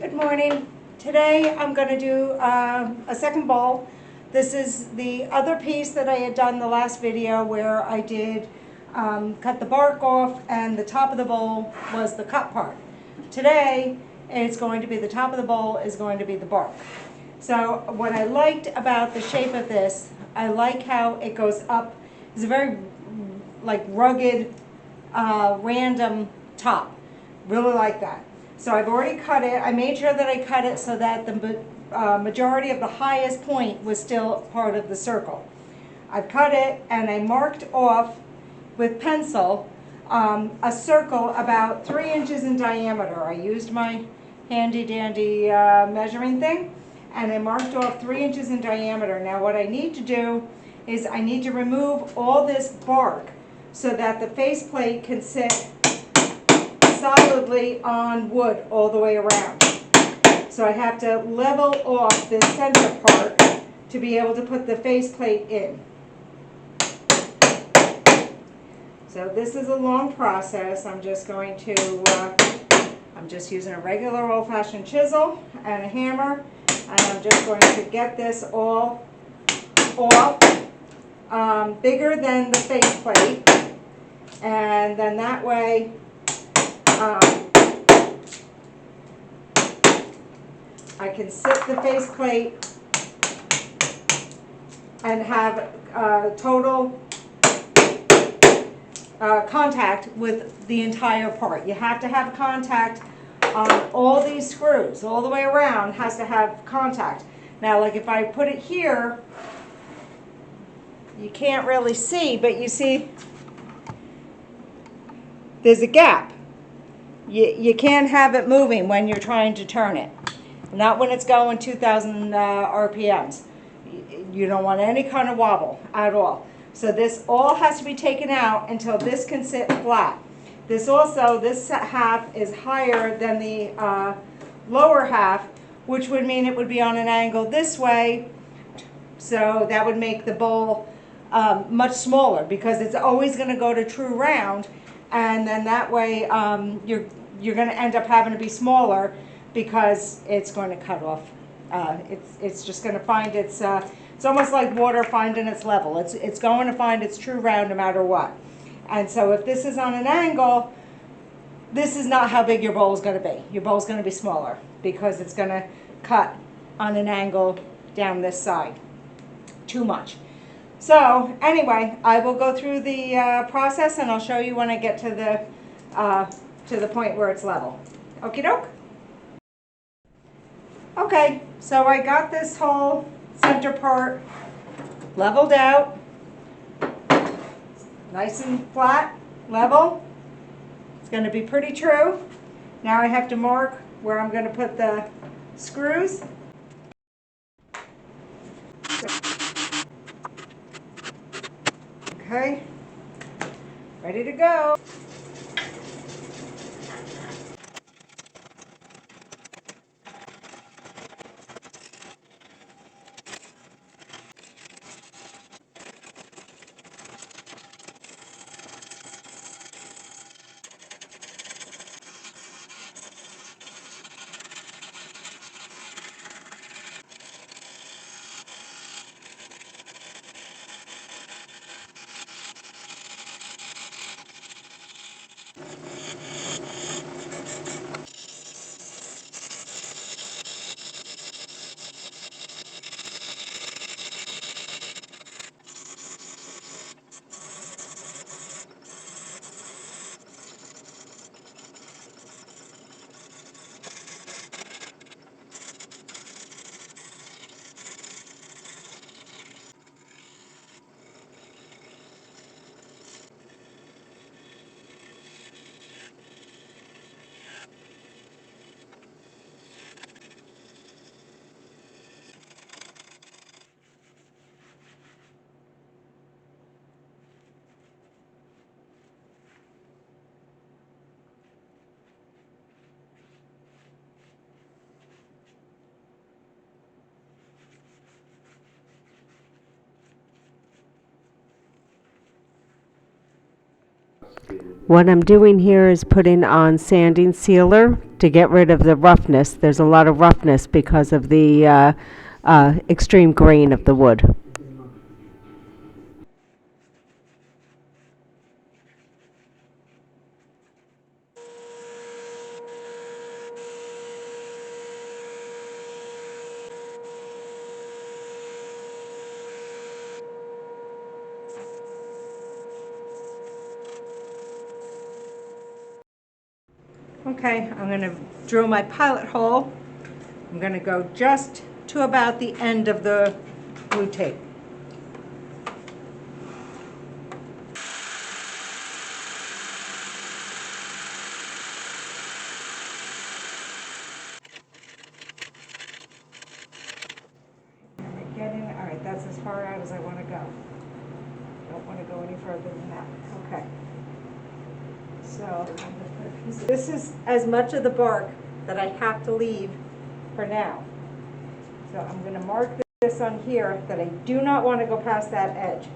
Good morning. Today I'm going to do a second bowl. This is the other piece that I had done the last video where I did cut the bark off and the top of the bowl was the cut part. Today it's going to be the top of the bowl is going to be the bark. So what I liked about the shape of this, I like how it goes up. It's a very like rugged, random top. Really like that. So I've already cut it. I made sure that I cut it so that the majority of the highest point was still part of the circle. I've cut it and I marked off with pencil a circle about 3 inches in diameter. I used my handy dandy measuring thing and I marked off 3 inches in diameter. Now what I need to do is I need to remove all this bark so that the faceplate can sit solidly on wood all the way around. So I have to level off this center part to be able to put the faceplate in. So this is a long process. I'm just going to, I'm just using a regular old-fashioned chisel and a hammer, and I'm just going to get this all off, bigger than the faceplate, and then that way I can sit the faceplate and have total contact with the entire part. You have to have contact on all these screws, all the way around has to have contact. Now, like if I put it here, you can't really see, but you see there's a gap. You can't have it moving when you're trying to turn it. Not when it's going 2,000 RPMs. You don't want any kind of wobble at all. So this all has to be taken out until this can sit flat. This half is higher than the lower half, which would mean it would be on an angle this way. So that would make the bowl much smaller because it's always going to go to true round, and then that way you're going to end up having to be smaller because it's going to cut off. It's just going to find it's almost like water finding its level. It's going to find its true round no matter what. And so if this is on an angle, this is not how big your bowl is going to be. Your bowl is going to be smaller because it's going to cut on an angle down this side. Too much. So anyway, I will go through the process and I'll show you when I get to the point where it's level. Okie doke? Okay, so I got this whole center part leveled out, nice and flat, level. It's going to be pretty true. Now I have to mark where I'm going to put the screws. Okay, ready to go. What I'm doing here is putting on sanding sealer to get rid of the roughness. There's a lot of roughness because of the extreme grain of the wood. Okay, I'm gonna drill my pilot hole. I'm gonna go just to about the end of the blue tape. All right, that's as far out as I wanna go. Don't wanna go any further than that. Okay. So, I'm gonna put a piece this is as much of the bark that I have to leave for now. So I'm gonna mark this on here that I do not wanna go past that edge.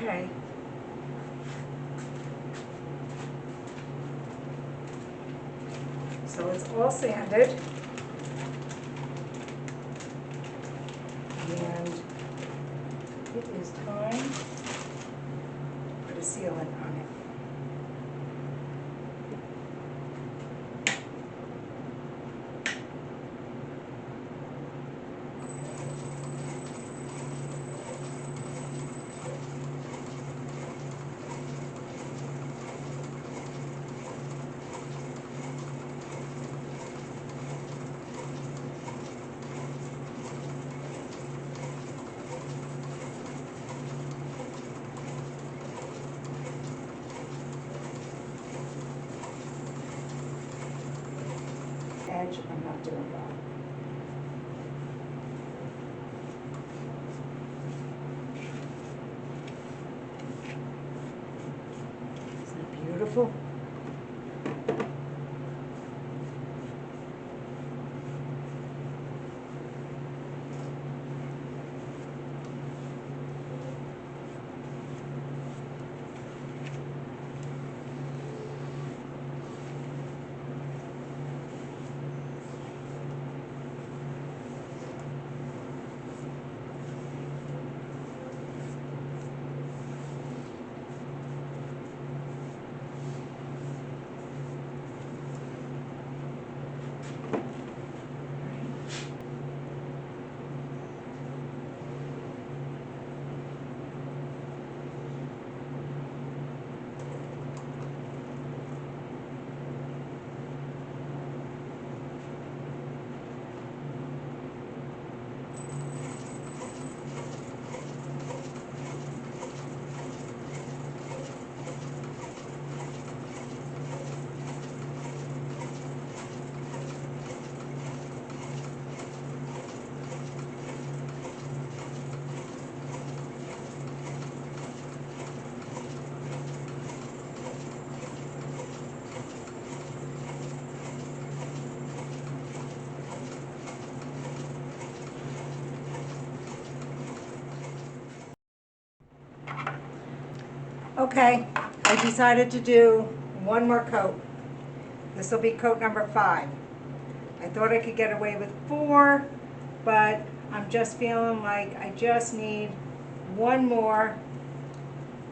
Okay. So it's all sanded. And it is time to put a sealant on it. Edge, I'm not doing well. Isn't it beautiful? Okay, I decided to do one more coat. This will be coat number 5. I thought I could get away with 4, but I'm just feeling like I just need one more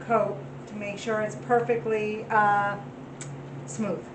coat to make sure it's perfectly smooth.